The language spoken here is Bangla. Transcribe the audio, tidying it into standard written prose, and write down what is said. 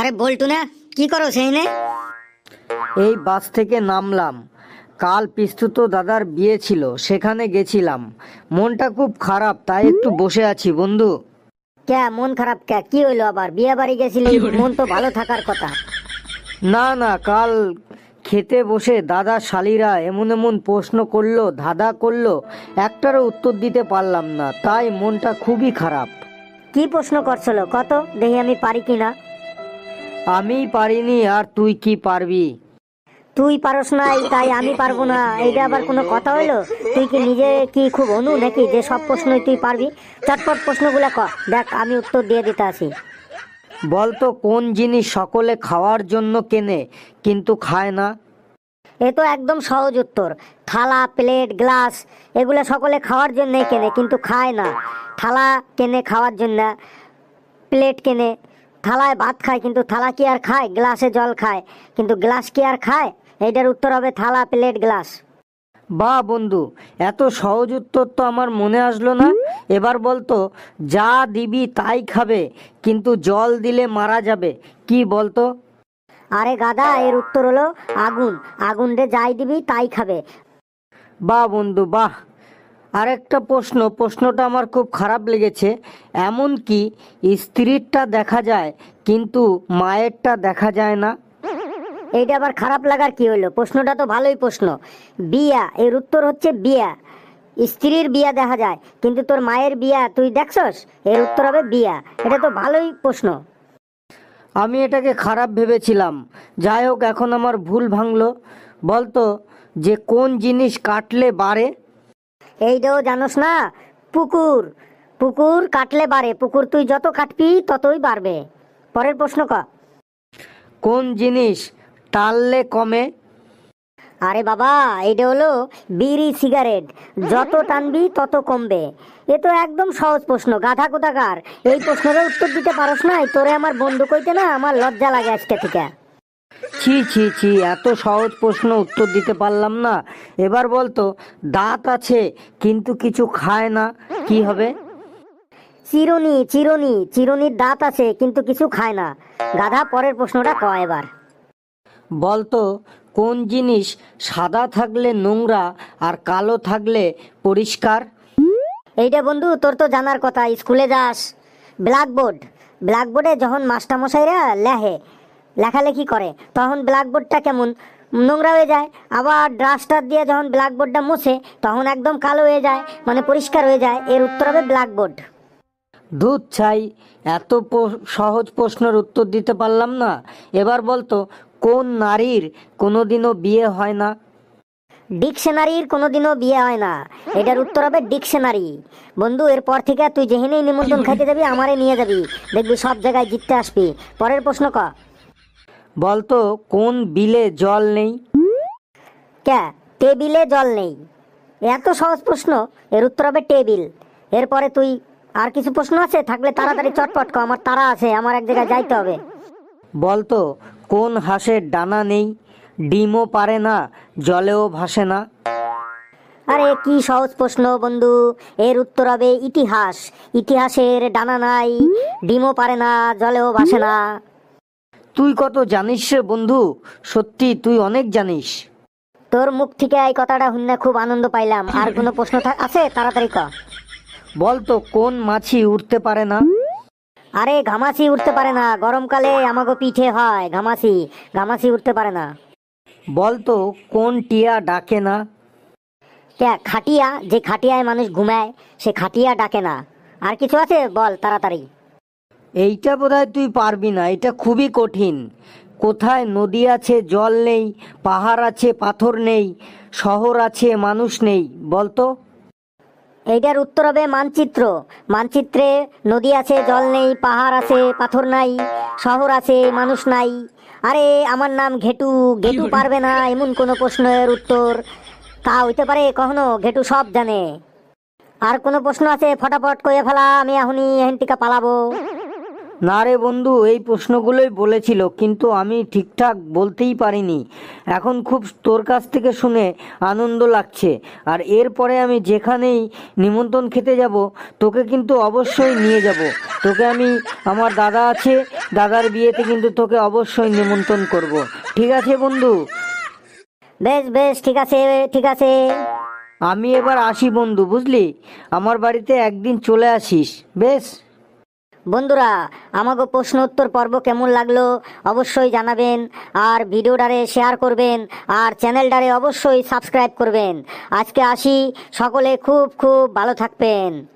আরে বল্টু না, কি করো সেইনে? এই বাস থেকে নামলাম। কাল পিস্তুত দাদার বিয়ে ছিল, সেখানে গেছিলাম। মনটা খুব খারাপ, তাই একটু বসে আছি বন্ধু। কে মন খারাপ কে? কি হইলো আবার? বিয়ে বাড়ি গেছিলি, মন তো ভালো থাকার কথা। না না, কাল খেতে বসে দাদা শালিরা এমন এমন প্রশ্ন করলো, ধাঁধা করলো, একটারও উত্তর দিতে পারলাম না, তাই মনটা খুবই খারাপ। কি প্রশ্ন করছিল কত দেখি, আমি পারি কিনা। আমিই পারিনি আর তুই কি পারবি? তুই পারস নাই তাই আমি পারবো না, এইটা আবার কোনো কথা হইলো? তুই কি নিজে কি খুব অনু নাকি যে সব প্রশ্নই তুই পারবি? চটপট প্রশ্নগুলা ক, দেখ আমি উত্তর দিয়ে দিতে আসি। বলতো কোন জিনিস সকলে খাওয়ার জন্য কেনে কিন্তু খায় না? এ তো একদম সহজ উত্তর। থালা, প্লেট, গ্লাস এগুলো সকলে খাওয়ার জন্যই কেনে কিন্তু খায় না। থালা কেনে খাওয়ার জন্য, প্লেট কেনে, থালায় ভাত খায় কিন্তু থালা কি আর খায়? গ্লাসে জল খায় কিন্তু গ্লাস কি আর খায়? এইটার উত্তর হবে থালা, প্লেট, গ্লাস। বাহ বন্ধু, এত সহজ উত্তর তো আমার মনে আসলো না। এবার বলতো, যা দিবি তাই খাবে কিন্তু জল দিলে মারা যাবে, কি বলতো? আরে গাধা, এর উত্তর হলো আগুন। আগুন রে যাই দিবি তাই খাবে। বাহ বন্ধু বাহ। আরেকটা প্রশ্নটা আমার খুব খারাপ লেগেছে। এমন কি স্ত্রীরটা দেখা যায় কিন্তু মায়েরটা দেখা যায় না? এইটা আবার খারাপ লাগার কি হলো? প্রশ্নটা তো ভালোই প্রশ্ন। বিয়া, এর উত্তর হচ্ছে বিয়া। স্ত্রীর বিয়া দেখা যায় কিন্তু তোর মায়ের বিয়া তুই দেখছস? এর উত্তর হবে বিয়া। এটা তো ভালোই প্রশ্ন। আমি এটাকে খারাপ ভেবেছিলাম। যাই হোক, এখন আমার ভুল ভাঙলো। বলতো যে কোন জিনিস কাটলে বাড়ে? এইটাও জানোস না? পুকুর। পুকুর কাটলে বাড়ে, পুকুর তুই যত কাটবি ততই বাড়বে। পরের প্রশ্ন ক। কোন জিনিস টানলে কমে? আরে বাবা, এইটা হলো বিড়ি সিগারেট। যত টানবি তত কমবে। এ তো একদম সহজ প্রশ্ন, গাধা কোথাকার। এই প্রশ্নের উত্তর দিতে পারস না, তোরে আমার বন্ধু কইতে না আমার লজ্জা লাগে আজকে থেকে। ছি ছি ছি, এত সহজ প্রশ্ন উত্তর দিতে পারলাম না। এবার বলতো, দাঁত আছে কিন্তু কিছু খায় না, কি হবে? চিরুনি। চিরুনি, চিরুনির দাঁত আছে কিন্তু কিছু খায় না। গাধা, পরের প্রশ্নটা ক এবার। বলতো কোন জিনিস সাদা থাকলে নোংরা আর কালো থাকলে পরিষ্কার? এইটা বন্ধু তোর তো জানার কথা, স্কুলে যাস। ব্ল্যাকবোর্ড। ব্ল্যাকবোর্ডে যখন মাস্টারমশাইরা লেখালেখি করে তখন ব্ল্যাকবোর্ডটা কেমন নোংরা হয়ে যায়। আবার ডাস্টার দিয়ে যখন ব্ল্যাকবোর্ডটা মুছে তখন একদম কালো হয়ে যায়, মানে পরিষ্কার হয়ে যায়। এর উত্তর হবে ব্ল্যাকবোর্ড। দুধ ছাই, এত সহজ প্রশ্নের উত্তর দিতে পারলাম না। এবার বলতো কোন নারীর কোনোদিনও বিয়ে হয় না? ডিকশনারির কোনোদিনও বিয়ে হয় না। এটার উত্তর হবে ডিকশনারি। বন্ধু, এরপর থেকে তুই যেখানেই নিমন্ত্রণ খাইতে যাবি আমারে নিয়ে যাবি, দেখবি সব জায়গায় জিততে আসবি। পরের প্রশ্ন ক। বলতো কোন বিলে জল নেই? কে? টেবিলে জল নেই। এত সহজ প্রশ্ন, এর উত্তর হবে টেবিল। এরপরে তুই আর কিছু প্রশ্ন আছে থাকলে তাড়াতাড়ি চটপট কর, আমার তাড়া আছে, আমার এক জায়গায় যাইতে হবে। বলতো কোন হাঁসের ডানা নেই, ডিমও পারে না, জলেও ভাসে না? আরে কি সহজ প্রশ্ন বন্ধু, এর উত্তর হবে ইতিহাস। ইতিহাসের ডানা নাই, ডিমও পারে না, জলেও ভাসে না। তুই কত জানিস রে বন্ধু, সত্যি তুই অনেক জানিস। তোর মুখ থেকে এই কথাটা শুনে খুব আনন্দ পাইলাম। আর কোনো প্রশ্ন আছে? তাড়াতাড়ি ক। বলতো কোন মাছি উঠতে পারে না? আরে ঘামাচি উঠতে পারে না, গরমকালে আমাগো পিঠে হয় ঘামাচি। ঘামাচি উঠতে পারে না। বলতো কোন টিয়া ডাকে না? কে? খাটিয়া। যে খাটিয়ায় মানুষ ঘুমায় সে খাটিয়া ডাকে না। আর কিছু আছে? বল তাড়াতাড়ি। এইটা বোধহয় তুই পারবি না, এটা খুবই কঠিন। কোথায় নদী আছে জল নেই, পাহাড় আছে পাথর নেই, শহর আছে মানুষ নেই, বলতো? এইটার উত্তর হবে মানচিত্র। মানচিত্রে নদী আছে জল নেই, পাহাড় আছে পাথর নাই, শহর আছে মানুষ নাই। আরে আমার নাম ঘেটু। ঘেটু পারবে না এমন কোন প্রশ্নের উত্তর তা হইতে পারে কখনো? ঘেটু সব জানে। আর কোনো প্রশ্ন আছে? ফটাফট কয়ে ফেলা, আমি এখনই এখান থেকে পালাবো। না রে বন্ধু, এই প্রশ্নগুলোই বলেছিল, কিন্তু আমি ঠিকঠাক বলতেই পারিনি। এখন খুব তোর কাছ থেকে শুনে আনন্দ লাগছে। আর এরপরে আমি যেখানেই নিমন্ত্রণ খেতে যাব, তোকে কিন্তু অবশ্যই নিয়ে যাব। তোকে আমি, আমার দাদা আছে, দাদার বিয়েতে কিন্তু তোকে অবশ্যই নিমন্ত্রণ করব। ঠিক আছে বন্ধু? বেশ বেশ, ঠিক আছে ঠিক আছে। আমি এবার আসি বন্ধু, বুঝলি? আমার বাড়িতে একদিন চলে আসিস, বেশ? বন্ধুরা, আমাকে প্রশ্ন উত্তর পর্ব কেমন লাগলো অবশ্যই জানাবেন, আর ভিডিওটারে শেয়ার করবেন, আর চ্যানেলটারে অবশ্যই সাবস্ক্রাইব করবেন। আজকে আসি, সকলে খুব খুব ভালো থাকবেন।